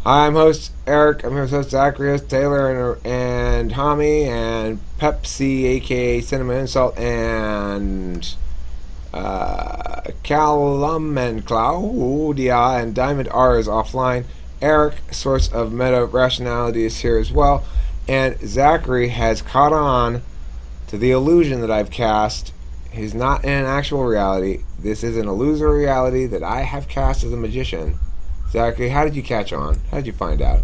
I'm host Eric. I'm here with host Zachary, Taylor, and Tommy, and Pepsi, aka Cinnamon Insult, and Callum and Claudia, and Diamond R is offline. Eric, source of meta rationality, is here as well, and Zachary has caught on to the illusion that I've cast. He's not in an actual reality. This is an illusory reality that I have cast as a magician. Zachary, how did you catch on? How did you find out?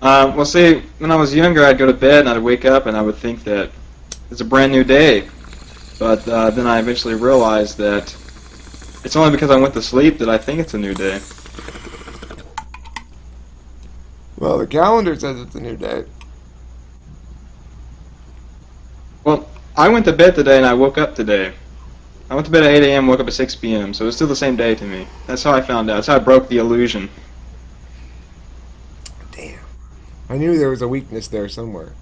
Well, see, when I was younger, I'd go to bed and I'd wake up and I would think that it's a brand new day. But then I eventually realized that it's only because I went to sleep that I think it's a new day. Well, the calendar says it's a new day. Well, I went to bed today and I woke up today. I went to bed at 8 a.m., woke up at 6 p.m., so it's still the same day to me. That's how I found out. That's how I broke the illusion. Damn. I knew there was a weakness there somewhere.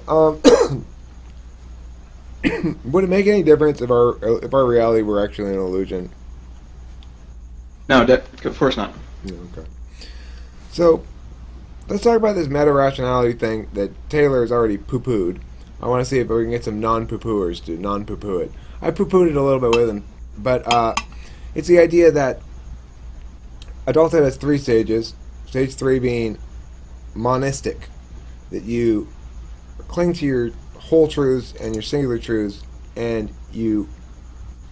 um, would it make any difference if our reality were actually an illusion? No, of course not. Yeah, okay. So, let's talk about this meta rationality thing that Taylor has already poo-pooed. I want to see if we can get some non-poo-pooers to non-poo-poo it. I poo-pooed it a little bit with him, but it's the idea that adulthood has 3 stages. Stage 3 being monistic, that you cling to your whole truths and your singular truths, and you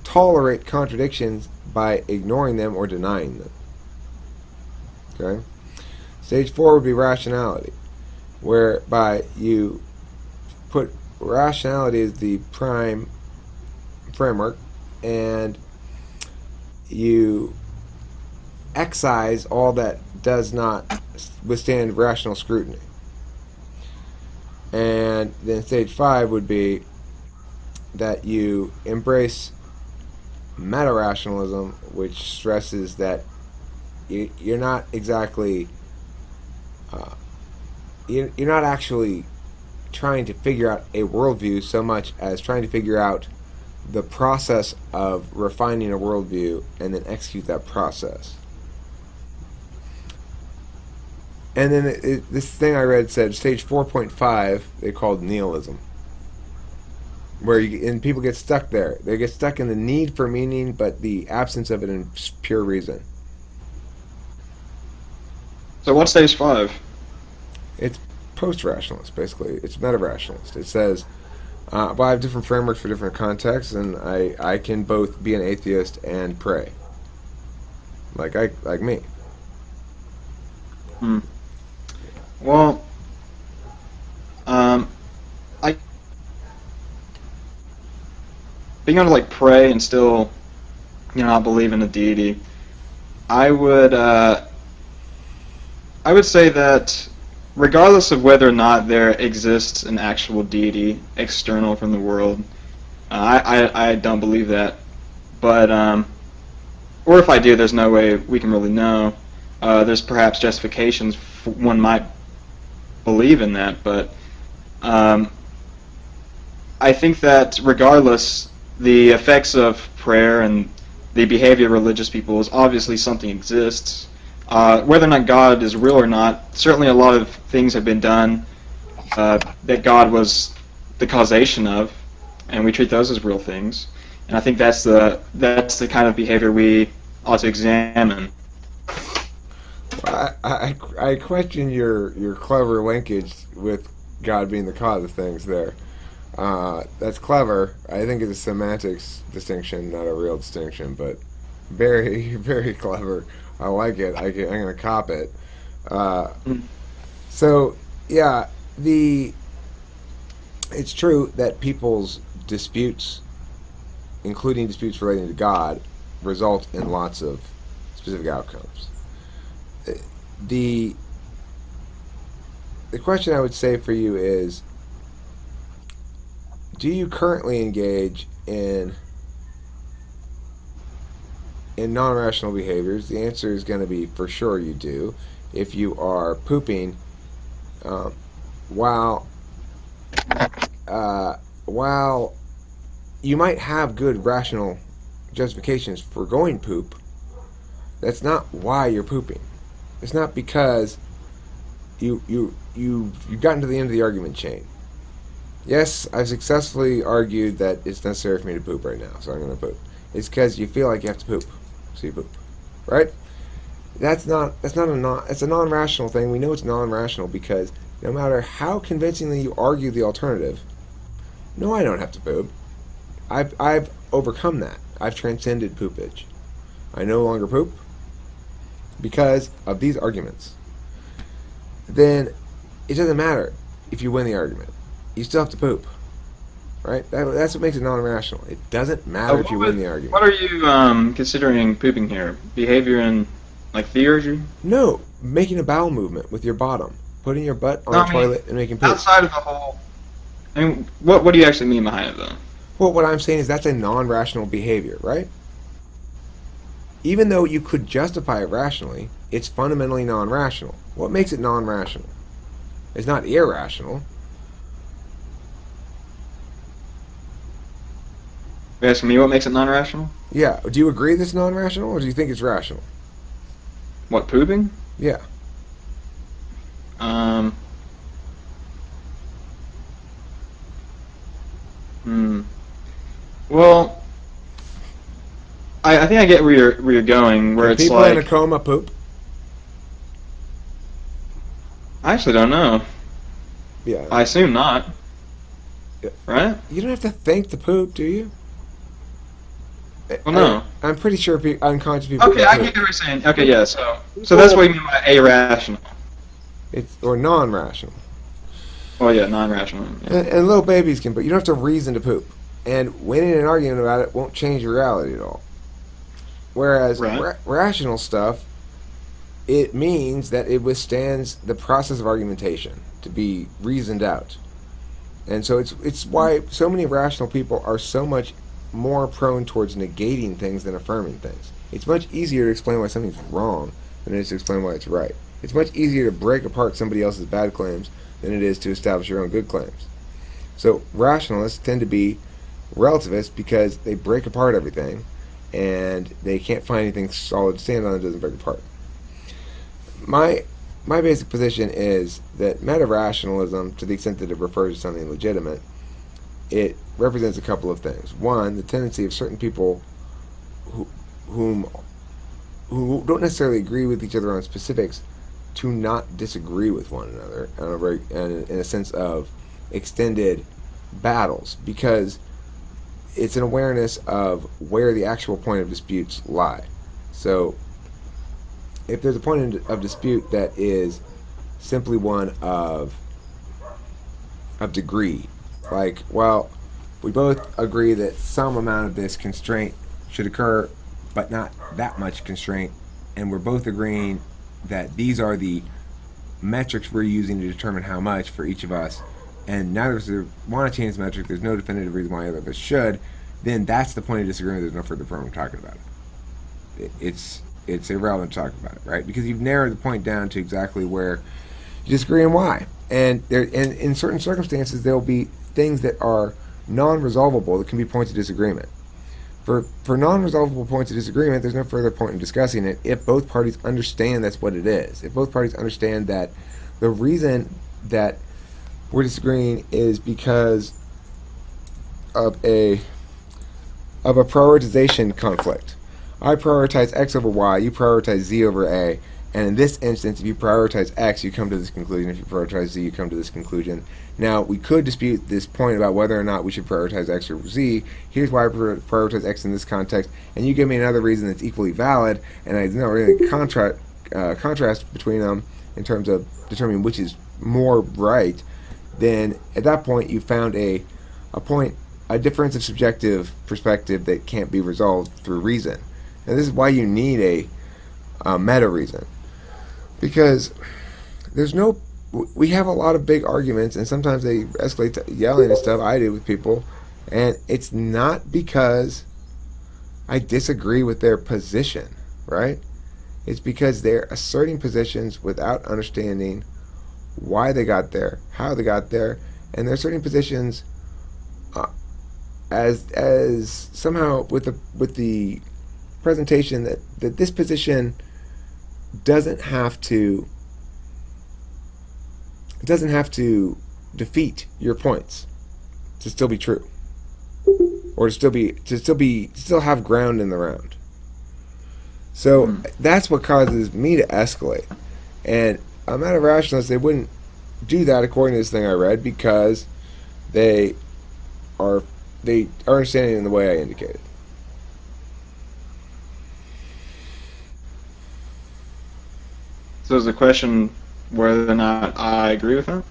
tolerate contradictions by ignoring them or denying them. Okay? Stage 4 would be rationality, whereby you put rationality as the prime framework, and you excise all that does not withstand rational scrutiny. And then stage 5 would be that you embrace meta-rationalism, which stresses that you're not exactly you're not actually trying to figure out a worldview so much as trying to figure out the process of refining a worldview and then execute that process. And then this thing I read said stage 4.5 they called nihilism, where and people get stuck there. They get stuck in the need for meaning, but the absence of it in pure reason. So what's stage 5? It's post-rationalist, basically. It's meta-rationalist. It says, well, I have different frameworks for different contexts, and I can both be an atheist and pray. Like me. Well, I being able to like pray and still, not believe in a deity, I would say that regardless of whether or not there exists an actual deity external from the world, I don't believe that. But or if I do, there's no way we can really know. There's perhaps justifications one might believe in that, but I think that regardless, the effects of prayer and the behavior of religious people is obviously something exists. Whether or not God is real or not, certainly a lot of things have been done that God was the causation of, and we treat those as real things. And I think that's the kind of behavior we ought to examine. I question your clever linkage with God being the cause of things there. That's clever. I think it's a semantics distinction, not a real distinction, but very, very clever. I like it. I'm going to cop it. So, yeah, it's true that people's disputes, including disputes relating to God, result in lots of specific outcomes. The question I would say for you is, do you currently engage in non-rational behaviors? The answer is going to be for sure you do. If you are pooping while you might have good rational justifications for going poop, that's not why you're pooping. It's not because you've gotten to the end of the argument chain. Yes, I've successfully argued that it's necessary for me to poop right now, so I'm going to poop. It's because you feel like you have to poop, so you poop, right? It's a non-rational thing. We know it's non-rational because no matter how convincingly you argue the alternative, no, I don't have to poop. I've overcome that. I've transcended poopage. I no longer poop because of these arguments. Then it doesn't matter if you win the argument. You still have to poop, right? That's what makes it non-rational. It doesn't matter if you win the argument. What are you considering pooping here? Behavior in, like, theurgy? No, making a bowel movement with your bottom, putting your butt on the toilet and making poop. Outside of the whole, I mean, what do you actually mean behind it, though? Well, what I'm saying is that's a non-rational behavior, right? Even though you could justify it rationally, it's fundamentally non-rational. What makes it non-rational? It's not irrational. You're asking me what makes it non-rational? Yeah. Do you agree that it's non-rational, or do you think it's rational? What, pooping? Yeah. Well, I think I get where you're going. Where Can it's people like in a coma poop? I actually don't know. Yeah. I assume not. Yeah. Right? You don't have to think to poop, do you? Well, no. I'm pretty sure unconscious people. Okay, I get what you're saying. Okay, yeah. So that's what you mean by irrational. Or non-rational. Oh yeah, non-rational. Yeah. And little babies can poop. You don't have to reason to poop. And winning an argument about it won't change reality at all. Whereas rational stuff, it means that it withstands the process of argumentation to be reasoned out. And so it's why so many rational people are so much more prone towards negating things than affirming things. It's much easier to explain why something's wrong than it is to explain why it's right. It's much easier to break apart somebody else's bad claims than it is to establish your own good claims. So rationalists tend to be relativists because they break apart everything and they can't find anything solid to stand on that doesn't break apart. My basic position is that meta-rationalism, to the extent that it refers to something legitimate, it represents a couple of things. One, the tendency of certain people who don't necessarily agree with each other on specifics to not disagree with one another in a sense of extended battles, because it's an awareness of where the actual point of disputes lie. So if there's a point of dispute that is simply one of degree, like, well, we both agree that some amount of this constraint should occur, but not that much constraint, and we're both agreeing that these are the metrics we're using to determine how much for each of us, and neither of us want to change the metric, there's no definitive reason why either of us should, then that's the point of disagreement. There's no further point of talking about it. It's irrelevant to talk about it, right? Because you've narrowed the point down to exactly where you disagree and why. And in certain circumstances, there will be things that are non-resolvable that can be points of disagreement. For non-resolvable points of disagreement, there's no further point in discussing it if both parties understand that's what it is. If both parties understand that the reason that we're disagreeing is because of a prioritization conflict. I prioritize X over Y, you prioritize Z over A, and in this instance, if you prioritize X, you come to this conclusion. If you prioritize Z, you come to this conclusion. Now, we could dispute this point about whether or not we should prioritize X over Z. Here's why I prioritize X in this context, and you give me another reason that's equally valid, and there's no really contrast between them in terms of determining which is more right. Then, at that point, you found a difference of subjective perspective that can't be resolved through reason. And this is why you need a meta reason, because we have a lot of big arguments, and sometimes they escalate to yelling and stuff. I do with people, and it's not because I disagree with their position, right? It's because they're asserting positions without understanding why they got there, how they got there, and they're asserting positions as somehow with the presentation that this position doesn't have to defeat your points to still be true, or to still have ground in the round. So that's what causes me to escalate. And I'm not a rationalist. They wouldn't do that according to this thing I read because they are understanding in the way I indicated. So is the question whether or not I agree with that?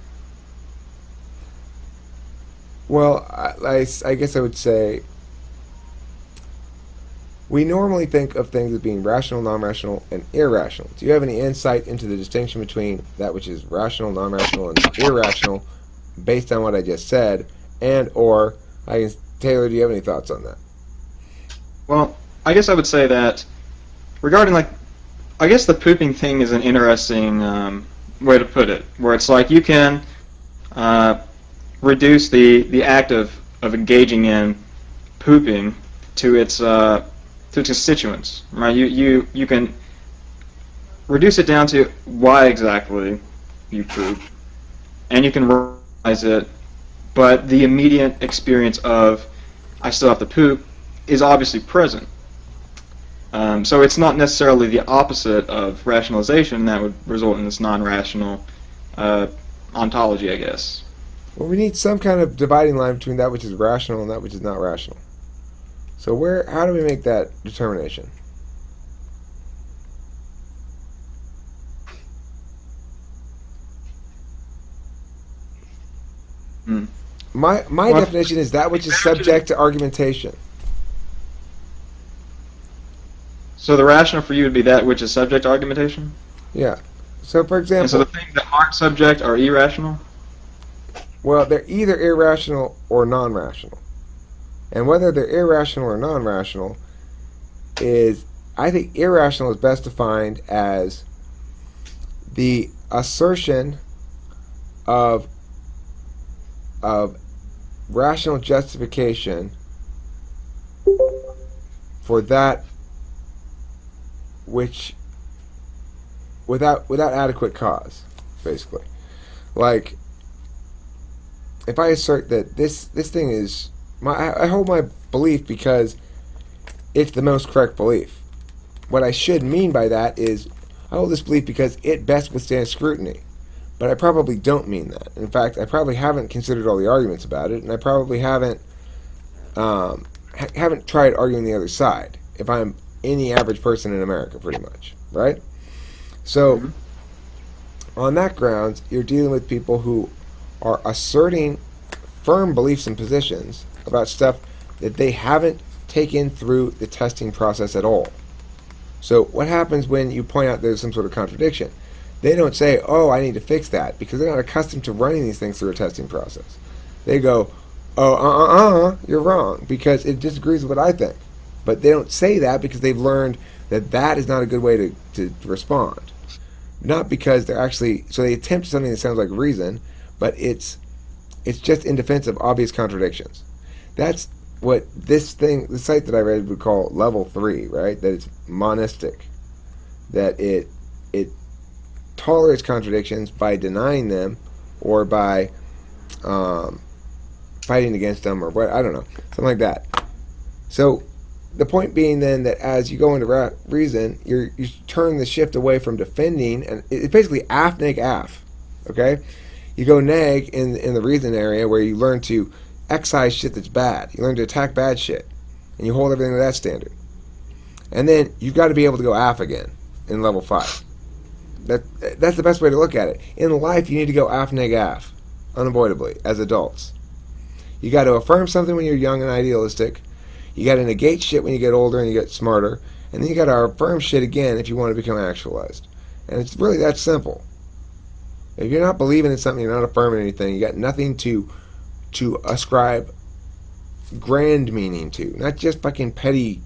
Well, I guess I would say we normally think of things as being rational, non-rational, and irrational. Do you have any insight into the distinction between that which is rational, non-rational, and irrational based on what I just said? And or Taylor, do you have any thoughts on that? Well, I guess I would say that regarding I guess the pooping thing is an interesting way to put it, where it's like you can reduce the act of engaging in pooping to its constituents, right? You can reduce it down to why exactly you poop, and you can realize it, but the immediate experience of I still have to poop is obviously present. So it's not necessarily the opposite of rationalization that would result in this non-rational ontology, I guess. Well, we need some kind of dividing line between that which is rational and that which is not rational. So how do we make that determination? My definition is that which is subject to argumentation. So the rational for you would be that which is subject to argumentation? Yeah. So for example, and so the things that aren't subject are irrational? Well, they're either irrational or non-rational. And whether they're irrational or non-rational I think irrational is best defined as the assertion of rational justification for that which without adequate cause, basically. Like, if I assert that this thing is I hold my belief because it's the most correct belief. What I should mean by that is I hold this belief because it best withstands scrutiny. But I probably don't mean that. In fact, I probably haven't considered all the arguments about it, and I probably haven't tried arguing the other side. If I'm any average person in America, pretty much, right? So, on that grounds, you're dealing with people who are asserting firm beliefs and positions about stuff that they haven't taken through the testing process at all. So what happens when you point out there's some sort of contradiction? They don't say, oh, I need to fix that, because they're not accustomed to running these things through a testing process. They go, oh, you're wrong, because it disagrees with what I think. But they don't say that because they've learned that that is not a good way to respond. Not because they're actually, so they attempt something that sounds like reason, but it's just in defense of obvious contradictions. That's what the site that I read would call level 3, right? That it's monistic. That it tolerates contradictions by denying them or by fighting against them or what, I don't know, something like that. So the point being then that as you go into reason, you turn the shift away from defending, and it's basically af, neg, af, okay? You go neg in the reason area where you learn to excise shit that's bad. You learn to attack bad shit, and you hold everything to that standard. And then you've got to be able to go af again in level 5. That's the best way to look at it. In life, you need to go af, neg, af, unavoidably, as adults. You got to affirm something when you're young and idealistic. You got to negate shit when you get older and you get smarter. And then you got to affirm shit again if you want to become actualized. And it's really that simple. If you're not believing in something, you're not affirming anything, you got nothing to ascribe grand meaning to. Not just fucking petty,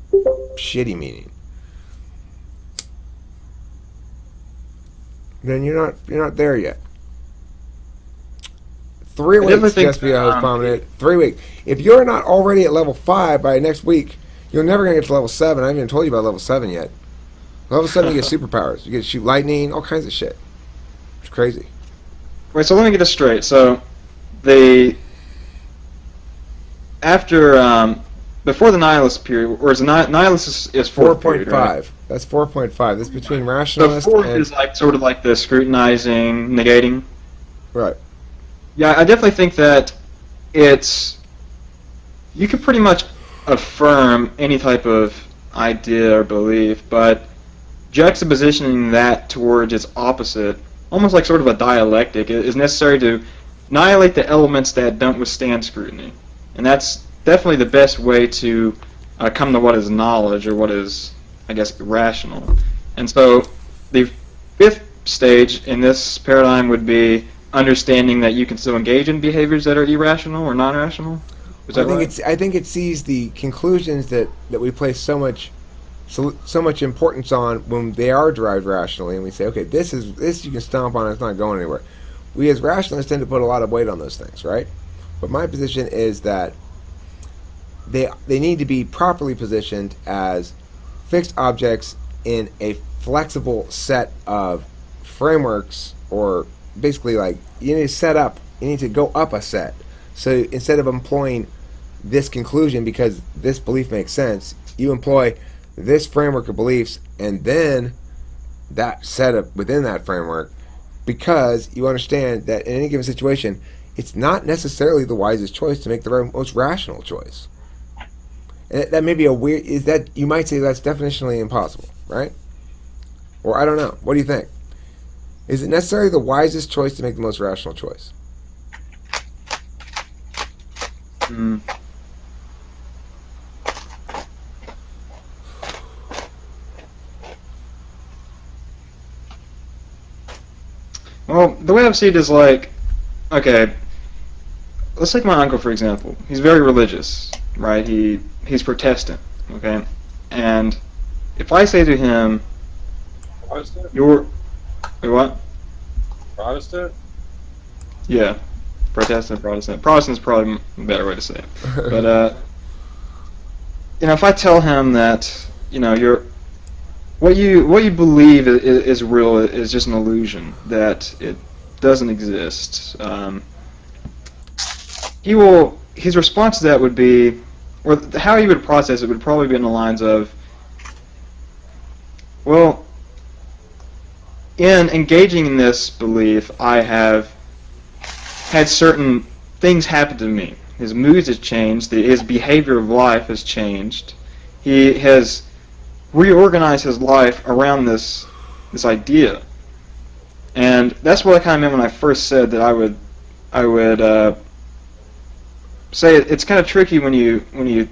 shitty meaning. Then you're not there yet. 3 I definitely weeks, think just because prominent. 3 weeks. If you're not already at level 5 by next week, you're never going to get to level 7. I haven't even told you about level 7 yet. Level 7, you get superpowers. You get to shoot lightning, all kinds of shit. It's crazy. Wait, so let me get this straight. So, they after before the nihilist period, or is the nihilist is fourth period, 4.5. right? That's 4.5. That's between So rationalist fourth and... is like sort of like the scrutinizing, negating. Right. Yeah, I definitely think that you could pretty much affirm any type of idea or belief, but juxtapositioning that towards its opposite, almost like sort of a dialectic, is necessary to annihilate the elements that don't withstand scrutiny. And that's definitely the best way to come to what is knowledge, or what is, I guess, rational. And so the fifth stage in this paradigm would be understanding that you can still engage in behaviors that are irrational or non-rational. Is that right? I think it sees the conclusions that we place so much importance on when they are derived rationally, and we say, okay, this you can stomp on, it's not going anywhere. We as rationalists tend to put a lot of weight on those things, right? But my position is that they need to be properly positioned as fixed objects in a flexible set of frameworks, or basically, like, you need to go up a set. So instead of employing this conclusion because this belief makes sense, you employ this framework of beliefs and then that setup within that framework, because you understand that in any given situation, it's not necessarily the wisest choice to make the most rational choice. And that may be you might say that's definitionally impossible, right? Or I don't know. What do you think? Is it necessarily the wisest choice to make the most rational choice? Well, the way I've seen it is like, okay, let's take my uncle for example. He's very religious, right? He's Protestant, okay? And if I say to him, Protestant? Wait, what? Protestant? Yeah, Protestant. Protestant's probably a better way to say it. But if I tell him that, what you believe is real is just an illusion, that it doesn't exist. His response to that would be, or how he would process it would probably be in the lines of, well, in engaging in this belief, I have had certain things happen to me. His moods have changed. His behavior of life has changed. He has reorganized his life around this idea, and that's what I kind of meant when I first said that I would say it's kind of tricky when you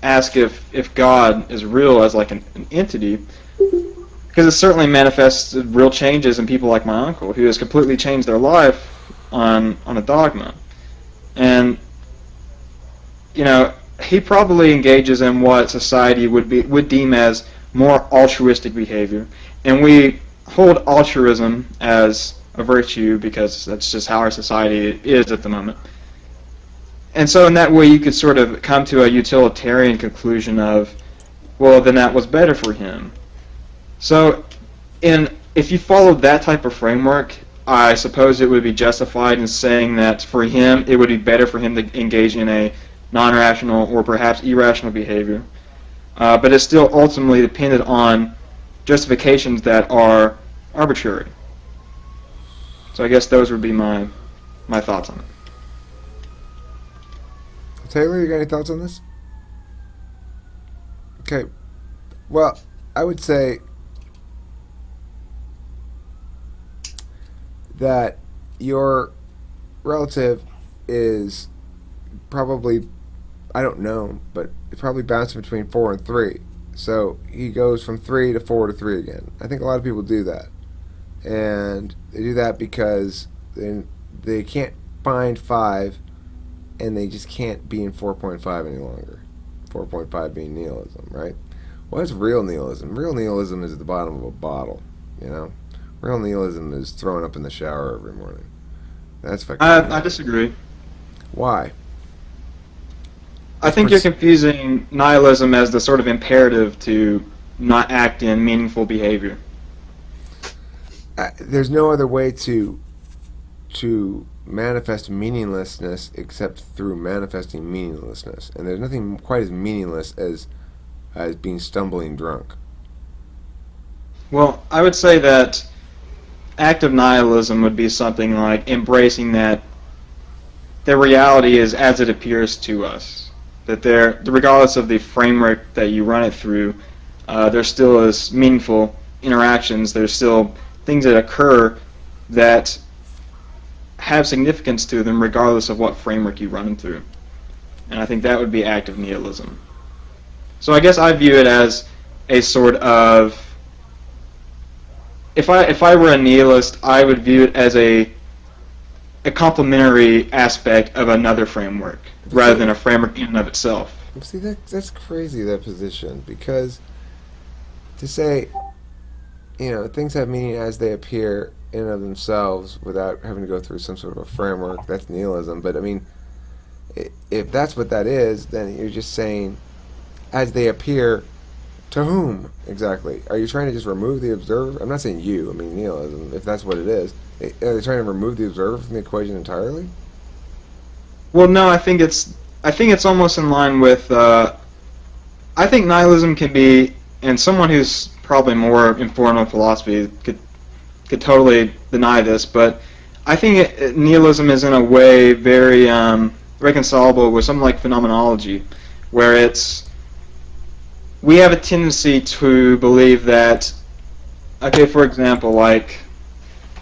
ask if God is real as like an entity, because it certainly manifests real changes in people like my uncle, who has completely changed their life on a dogma. And he probably engages in what society would deem as more altruistic behavior, and we hold altruism as a virtue because that's just how our society is at the moment. And so in that way you could sort of come to a utilitarian conclusion of, well, then that was better for him. So if you followed that type of framework, I suppose it would be justified in saying that for him it would be better for him to engage in a non-rational or perhaps irrational behavior. But it's still ultimately dependent on justifications that are arbitrary. So I guess those would be my thoughts on it. Taylor, you got any thoughts on this? Okay. Well, I would say that your relative is probably, I don't know, but it's probably bouncing between 4 and 3. So he goes from 3 to 4 to 3 again. I think a lot of people do that. And they do that because they can't find 5, and they just can't be in 4.5 any longer. 4.5 being nihilism, right? What's real nihilism? Real nihilism is at the bottom of a bottle, Real nihilism is throwing up in the shower every morning. That's fucking I weird. disagree. Why? I think you're confusing nihilism as the sort of imperative to not act in meaningful behavior. There's no other way to manifest meaninglessness except through manifesting meaninglessness, and there's nothing quite as meaningless as being stumbling drunk. Well, I would say that active nihilism would be something like embracing that the reality is as it appears to us. That there, regardless of the framework that you run it through, there still is meaningful interactions. There's still things that occur that have significance to them, regardless of what framework you run them through. And I think that would be active nihilism. So I guess I view it as a sort of, if I were a nihilist, I would view it as a complementary aspect of another framework rather than a framework in and of itself. See, that's crazy, that position, because to say, things have meaning as they appear in and of themselves without having to go through some sort of a framework, that's nihilism. But I mean, if that's what that is, then you're just saying as they appear to whom exactly? Are you trying to just remove the observer? I'm not saying you, I mean nihilism, if that's what it is. Are they trying to remove the observer from the equation entirely? Well, no, I think it's almost in line with. I think nihilism can be, and someone who's probably more informed on philosophy could totally deny this, but I think nihilism is in a way very reconcilable with something like phenomenology, where we have a tendency to believe that, okay, for example, like,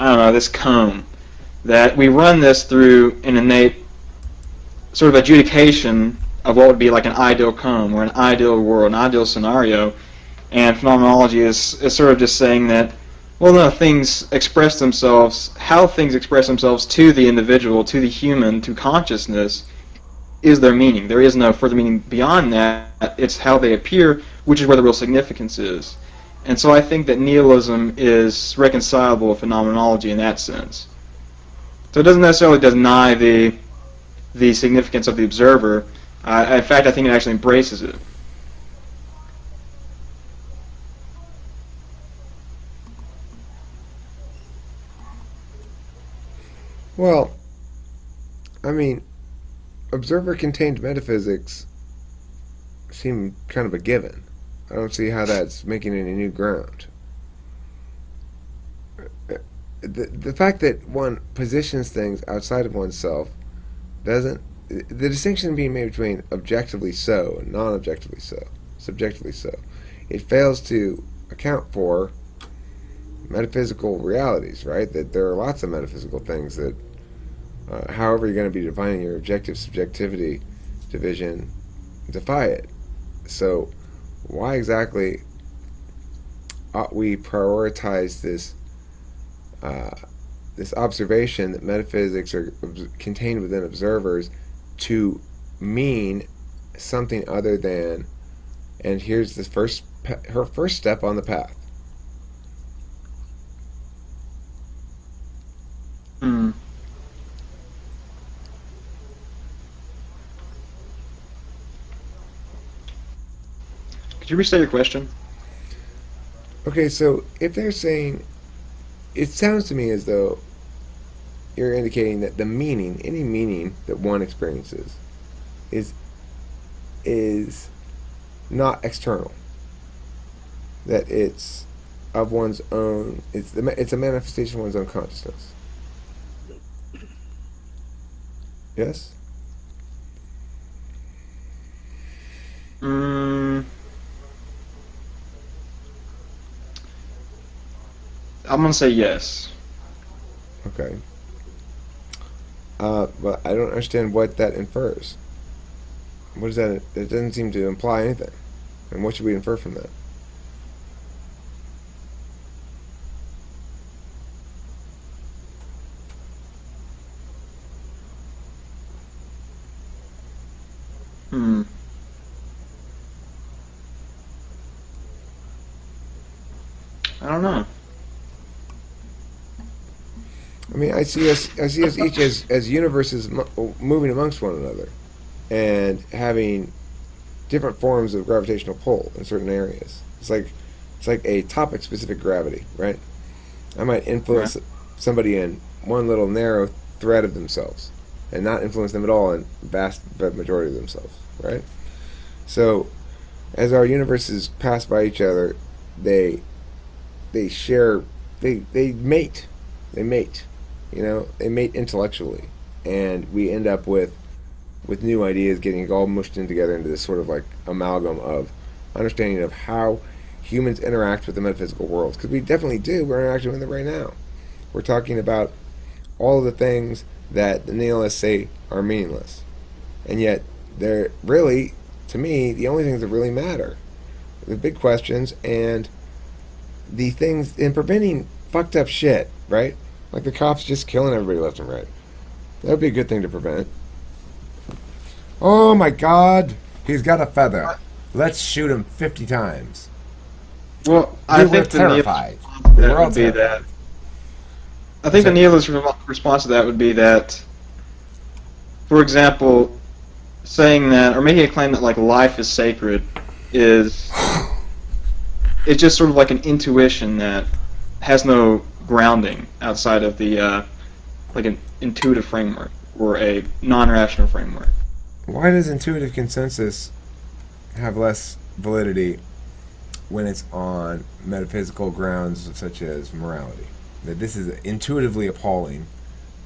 I don't know, this comb, that we run this through an innate sort of adjudication of what would be like an ideal comb or an ideal world, an ideal scenario, and phenomenology is sort of just saying that, well, no, things express themselves, how things express themselves to the individual, to the human, to consciousness, is their meaning. There is no further meaning beyond that. It's how they appear, which is where the real significance is. And so I think that nihilism is reconcilable with phenomenology in that sense. So it doesn't necessarily deny the significance of the observer. In fact, I think it actually embraces it. Well, I mean, observer-contained metaphysics seem kind of a given. I don't see how that's making any new ground. The fact that one positions things outside of oneself doesn't. The distinction being made between objectively so and non-objectively so, subjectively so, it fails to account for metaphysical realities, right? That there are lots of metaphysical things that, however you're going to be defining your objective subjectivity division, defy it. So, why exactly ought we prioritize this observation that metaphysics are contained within observers to mean something other than, and here's her first step on the path. Could you restate your question? Okay, so if they're saying, it sounds to me as though you're indicating that the meaning, any meaning that one experiences, is not external. That it's of one's own. It's a manifestation of one's own consciousness. Yes. I'm gonna say yes. Okay. But I don't understand what that infers. What does that? It doesn't seem to imply anything. And what should we infer from that? I don't know. I mean, I see us each as universes moving amongst one another, and having different forms of gravitational pull in certain areas. It's like a topic specific gravity, right? I might influence somebody in one little narrow thread of themselves, and not influence them at all in vast majority of themselves, right? So, as our universes pass by each other, they share, they mate, they mate intellectually, and we end up with new ideas getting all mushed in together into this sort of like amalgam of understanding of how humans interact with the metaphysical world. Because we definitely do. We're interacting with it right now. We're talking about all of the things that the nihilists say are meaningless, and yet they're really, to me, the only things that really matter, the big questions and the things in preventing fucked up shit, right? Like the cops just killing everybody left and right. That would be a good thing to prevent. Oh my God, he's got a feather. Let's shoot him 50 times. Well, I think the terrified. That would be that. I think the nihilist response to that would be that, for example, saying that, or making a claim that like life is sacred, it's just sort of like an intuition that has no grounding outside of the like an intuitive framework or a non-rational framework. Why does intuitive consensus have less validity when it's on metaphysical grounds such as morality? That this is intuitively appalling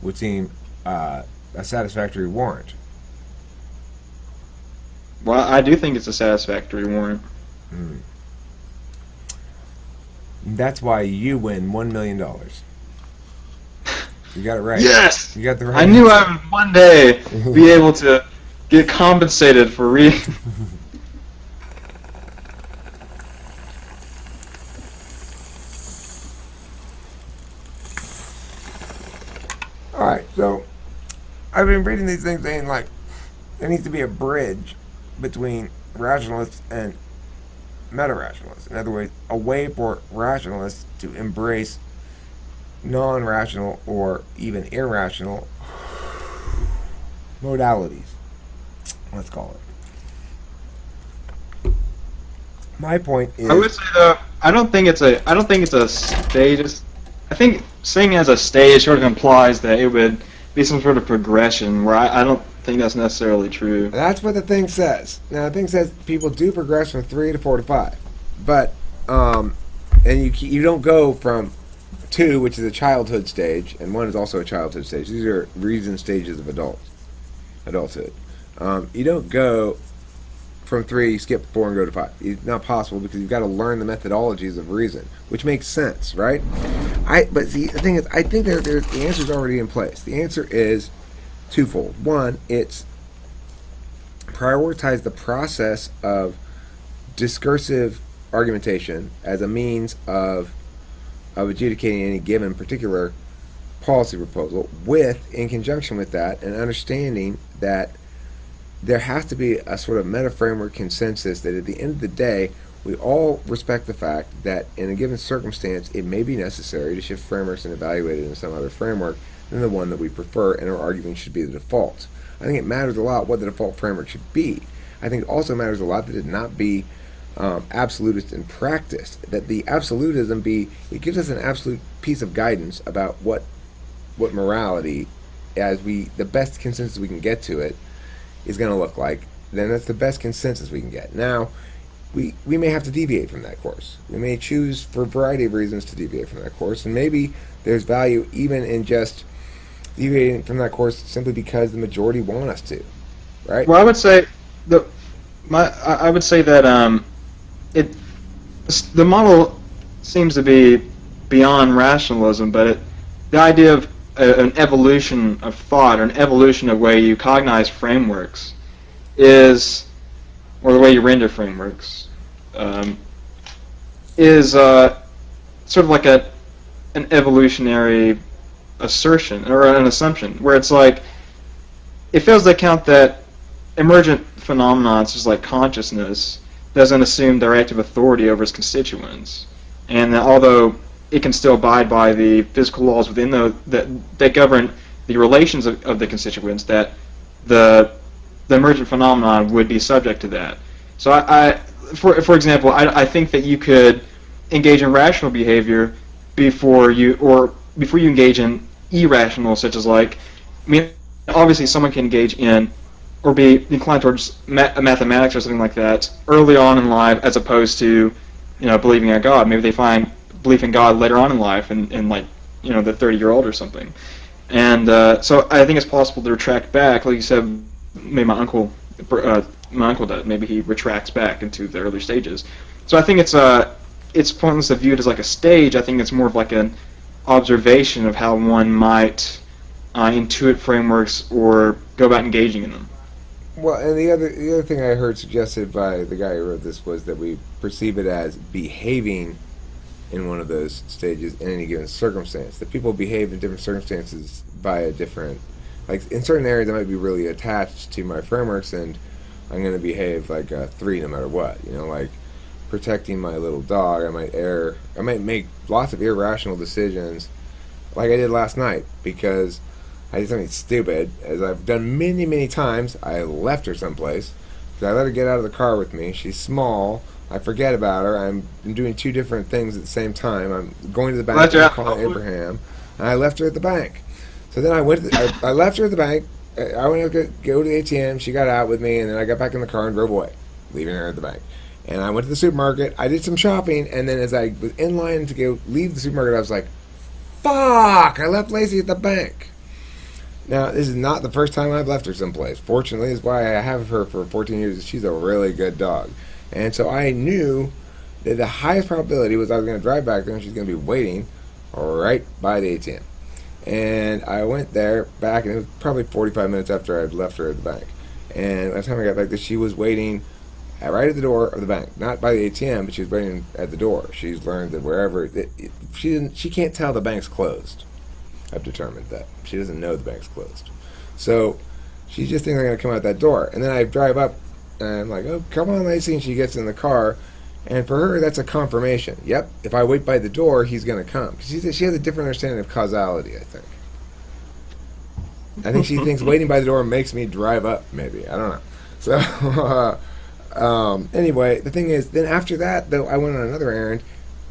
would seem a satisfactory warrant. Well, I do think it's a satisfactory warrant. That's why you win $1 million. You got it right. Yes! You got the right I knew I would one day be able to get compensated for reading. Alright, so I've been reading these things saying like there needs to be a bridge between rationalists and meta-rationalists. In other words, a way for rationalists to embrace non-rational or even irrational modalities. Let's call it. My point is, I would say though, I don't think it's a stage. I think saying it as a stage sort of implies that it would be some sort of progression, where I don't think that's necessarily true. that's what the thing says. Now, the thing says people do progress from 3 to 4 to 5, but and you don't go from 2, which is a childhood stage, and 1 is also a childhood stage. These are reason stages of adulthood. You don't go from 3, skip 4, and go to 5. It's not possible because you've got to learn the methodologies of reason, which makes sense, right? But see, the thing is, I think the answer is already in place. The answer is twofold. One, it's prioritize the process of discursive argumentation as a means of adjudicating any given particular policy proposal, with, in conjunction with that, an understanding that there has to be a sort of meta-framework consensus that at the end of the day, we all respect the fact that in a given circumstance, it may be necessary to shift frameworks and evaluate it in some other framework than the one that we prefer, and our argument should be the default. I think it matters a lot what the default framework should be. I think it also matters a lot that it not be absolutist in practice, that the absolutism be, it gives us an absolute piece of guidance about what morality, the best consensus we can get to it, is going to look like. Then that's the best consensus we can get. Now, we may have to deviate from that course. We may choose, for a variety of reasons, to deviate from that course, and maybe there's value even in just deviating from that course simply because the majority want us to, right? Well, I would say that the model seems to be beyond rationalism, but the idea of an evolution of thought, or an evolution of way you cognize frameworks, or the way you render frameworks, is sort of like an evolutionary assertion or an assumption, where it's like it fails to account that emergent phenomena, such as like consciousness, doesn't assume directive authority over its constituents, and that although it can still abide by the physical laws within that govern the relations of the constituents, that the emergent phenomenon would be subject to that. So for example, I think that you could engage in rational behavior before you engage in irrational, such as like, I mean, obviously someone can engage in or be inclined towards mathematics or something like that early on in life, as opposed to, believing in God. Maybe they find belief in God later on in life, in like, the 30-year-old or something. And so I think it's possible to retract back, like you said. Maybe my uncle does. Maybe he retracts back into the early stages. So I think it's pointless to view it as like a stage. I think it's more of like an observation of how one might intuit frameworks or go about engaging in them. Well, and the other thing I heard suggested by the guy who wrote this was that we perceive it as behaving in one of those stages in any given circumstance. That people behave in different circumstances by a different, like in certain areas I might be really attached to my frameworks and I'm going to behave like a 3 no matter what. Like protecting my little dog, I might make lots of irrational decisions like I did last night because I did something stupid, as I've done many, many times. I left her someplace because I let her get out of the car with me. She's small. I forget about her. I'm doing 2 different things at the same time. I'm going to the bank and calling Abraham, and I left her at the bank. So then I left her at the bank. I went to go to the ATM. She got out with me, and then I got back in the car and drove away, leaving her at the bank. And I went to the supermarket. I did some shopping, and then as I was in line to go leave the supermarket, I was like, "Fuck! I left Lacey at the bank." Now, this is not the first time I've left her someplace. Fortunately, is why I have her for 14 years. She's a really good dog. And so I knew that the highest probability was I was going to drive back there and she's going to be waiting right by the ATM. And I went there back, and it was probably 45 minutes after I'd left her at the bank. And by the time I got back there, she was waiting right at the door of the bank. Not by the ATM, but she was waiting at the door. She's learned that wherever... She can't tell the bank's closed. I've determined that. She doesn't know the bank's closed. So she just thinks I'm going to come out that door. And then I drive up, and I'm like, "Oh, come on, Lacey." And she gets in the car. And for her, that's a confirmation. Yep, if I wait by the door, he's going to come. Because she has a different understanding of causality, I think. I think she thinks waiting by the door makes me drive up, maybe. I don't know. So, anyway, the thing is, then after that, though, I went on another errand,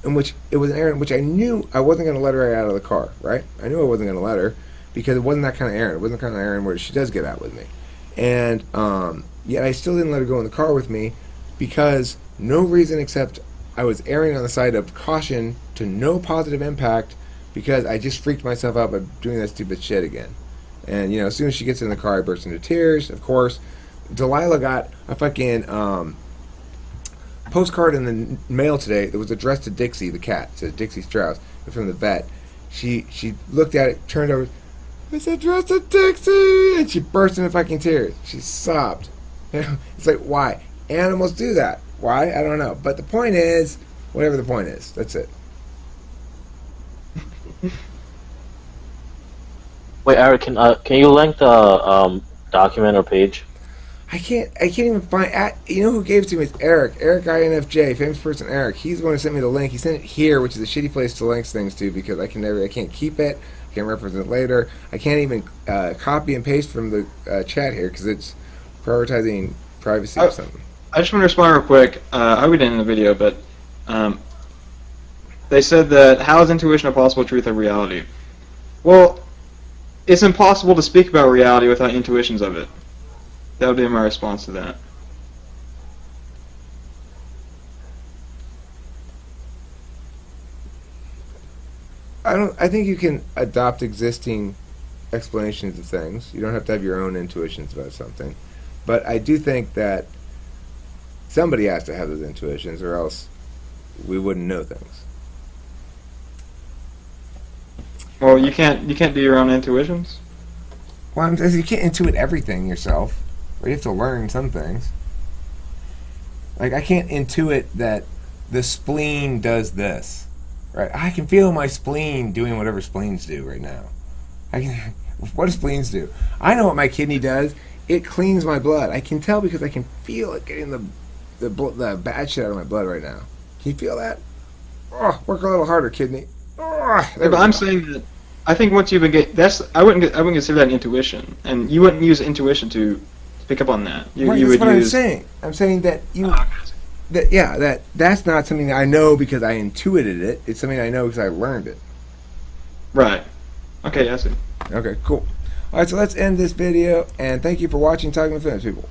in which it was an errand which I knew I wasn't going to let her out of the car, right? I knew I wasn't going to let her because it wasn't that kind of errand. It wasn't the kind of errand where she does get out with me. And yet I still didn't let her go in the car with me because no reason except I was erring on the side of caution to no positive impact because I just freaked myself out by doing that stupid shit again. And, as soon as she gets in the car, I burst into tears, of course. Delilah got a fucking postcard in the mail today that was addressed to Dixie, the cat. It says Dixie Strauss. It was from the vet. She looked at it, turned over. "It's addressed to Dixie!" And she burst into fucking tears. She sobbed. It's like, why? Animals do that. Why? I don't know. But the point is, whatever the point is, that's it. Wait, Eric, can you link the document or page? I can't even find. Who gave it to me? It's Eric. Eric INFJ, famous person Eric. He's the one who sent me the link. He sent it here, which is a shitty place to link things to because I can't keep it. I can't represent it later. I can't even copy and paste from the chat here because it's prioritizing privacy or something. I just want to respond real quick. I hope we didn't in the video, but they said that how is intuition a possible truth of reality? Well, it's impossible to speak about reality without intuitions of it. That would be my response to that. I think you can adopt existing explanations of things. You don't have to have your own intuitions about something. But I do think that somebody has to have those intuitions or else we wouldn't know things. Well, you can't do your own intuitions? Well, you can't intuit everything yourself. Or you have to learn some things. Like, I can't intuit that the spleen does this. Right? I can feel my spleen doing whatever spleens do right now. What do spleens do? I know what my kidney does. It cleans my blood. I can tell because I can feel it getting the bad shit out of my blood right now. Can you feel that? Oh, work a little harder, kidney. Yeah, but I'm saying that I think once you get I wouldn't consider that intuition, and you wouldn't use intuition to pick up on that. You Right, you that's would what use. I'm saying. I'm saying that you Ah, that's not something that I know because I intuited it. It's something I know because I learned it. right. Okay, I see. Okay, cool. All right, so let's end this video, and thank you for watching Talking with Famous People.